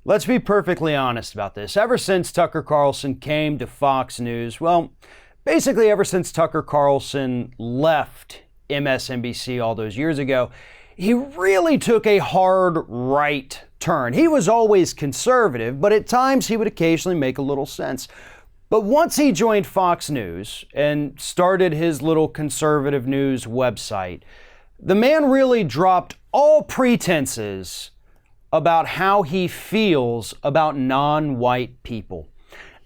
Let's be perfectly honest about this. Ever since Tucker Carlson came to Fox News, well, basically ever since Tucker Carlson left MSNBC all those years ago, he really took a hard right turn. He was always conservative, but at times he would occasionally make a little sense. But once he joined Fox News and started his little conservative news website, the man really dropped all pretenses about how he feels about non-white people.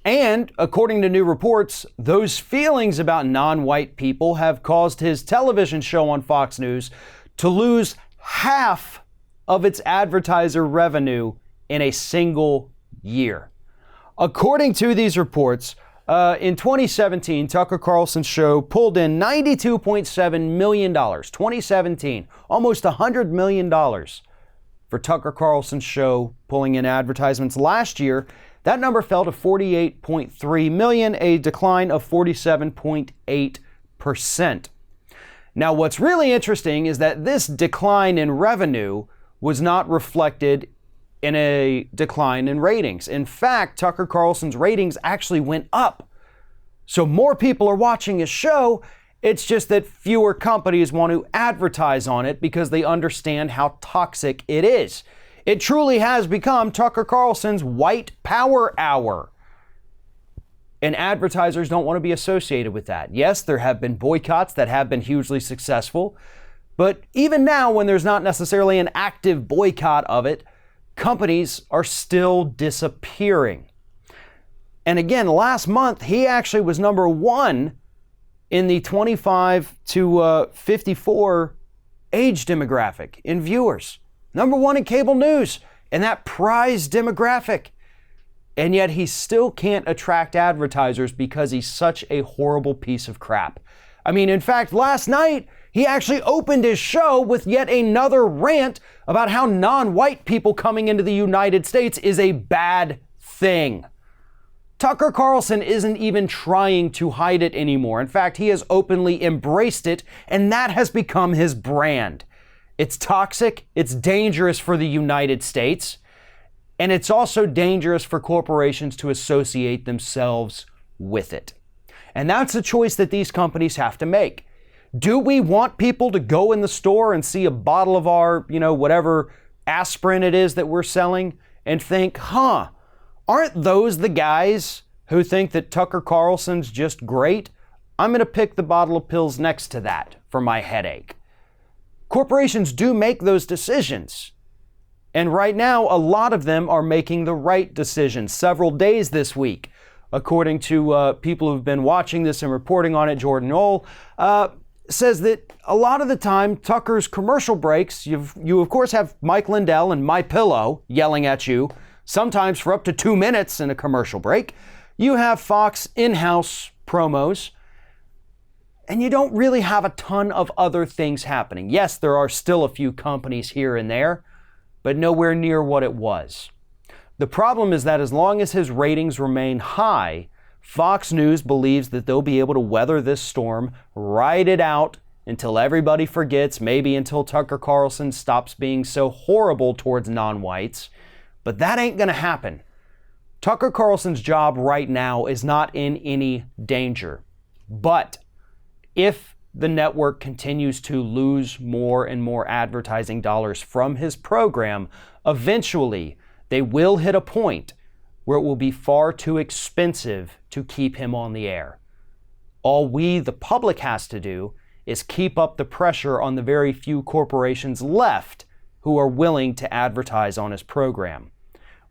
And according to new reports, those feelings about non-white people have caused his television show on Fox News to lose half of its advertiser revenue in a single year. According to these reports, in 2017, Tucker Carlson's show pulled in $92.7 million. 2017, almost $100 million for Tucker Carlson's show pulling in advertisements. Last year, that number fell to $48.3 million, a decline of 47.8%. Now, what's really interesting is that this decline in revenue was not reflected in a decline in ratings. In fact, Tucker Carlson's ratings actually went up. So more people are watching his show. It's just that fewer companies want to advertise on it because they understand how toxic it is. It truly has become Tucker Carlson's white power hour. And advertisers don't want to be associated with that. Yes, there have been boycotts that have been hugely successful. But even now, when there's not necessarily an active boycott of it, companies are still disappearing. And again, last month, he actually was number one in the 25 to 54 age demographic in viewers. Number one in cable news in that prized demographic. And yet he still can't attract advertisers because he's such a horrible piece of crap. I mean, in fact, last night, he actually opened his show with yet another rant about how non-white people coming into the United States is a bad thing. Tucker Carlson isn't even trying to hide it anymore. In fact, he has openly embraced it, and that has become his brand. It's toxic, it's dangerous for the United States, and it's also dangerous for corporations to associate themselves with it. And that's a choice that these companies have to make. Do we want people to go in the store and see a bottle of our, whatever aspirin it is that we're selling and think, aren't those the guys who think that Tucker Carlson's just great? I'm going to pick the bottle of pills next to that for my headache. Corporations do make those decisions. And right now, a lot of them are making the right decision. Several days this week, according to people who've been watching this and reporting on it, Jordan Knoll, says that a lot of the time, Tucker's commercial breaks, you of course have Mike Lindell and MyPillow yelling at you, sometimes for up to 2 minutes in a commercial break. You have Fox in-house promos, and you don't really have a ton of other things happening. Yes, there are still a few companies here and there, but nowhere near what it was. The problem is that as long as his ratings remain high, Fox News believes that they'll be able to weather this storm, ride it out until everybody forgets, maybe until Tucker Carlson stops being so horrible towards non-whites. But that ain't going to happen. Tucker Carlson's job right now is not in any danger. But if the network continues to lose more and more advertising dollars from his program, eventually they will hit a point where it will be far too expensive to keep him on the air. All we, the public, has to do is keep up the pressure on the very few corporations left who are willing to advertise on his program.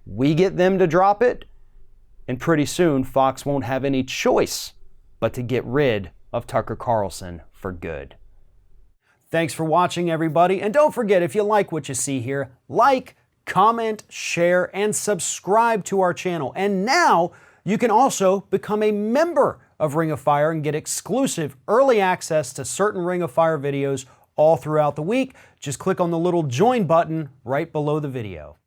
We get them to drop it, and pretty soon Fox won't have any choice but to get rid of Tucker Carlson for good. Thanks for watching, everybody, and don't forget, if you like what you see here, like, comment, share, and subscribe to our channel. And now you can also become a member of Ring of Fire and get exclusive early access to certain Ring of Fire videos all throughout the week. Just click on the little join button right below the video.